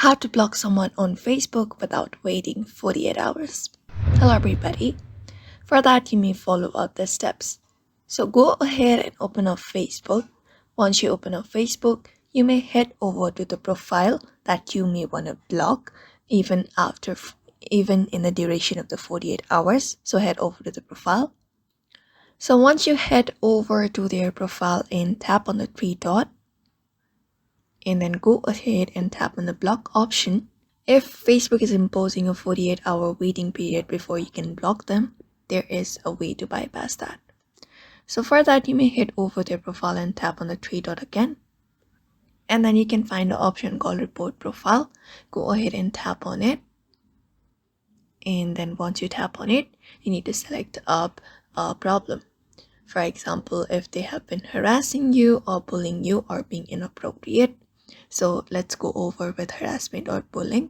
How to block someone on Facebook without waiting 48 hours. Hello everybody. For that, you may follow up the steps. So go ahead and open up Facebook. Once you open up Facebook, you may head over to the profile that you may want to block even in the duration of the 48 hours. So head over to the profile. So once you head over to their profile and tap on the three dot, and then go ahead and tap on the block option. If Facebook is imposing a 48-hour waiting period before you can block them, there is a way to bypass that. So for that, you may head over their profile and tap on the three dot again. And then you can find the option called report profile. Go ahead and tap on it. And then once you tap on it, you need to select up a problem. For example, if they have been harassing you or bullying you or being inappropriate. So let's go over with harassment or bullying.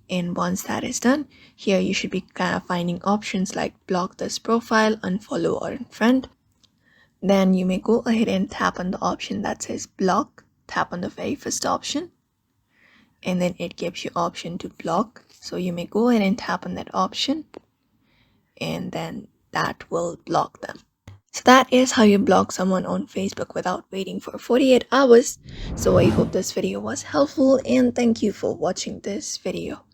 And once that is done, here you should be finding options like block this profile, unfollow or unfriend. Then you may go ahead and tap on the option that says block. Tap on the very first option. And then it gives you option to block. So you may go ahead and tap on that option. And then that will block them. So that is how you block someone on Facebook without waiting for 48 hours. So I hope this video was helpful and thank you for watching this video.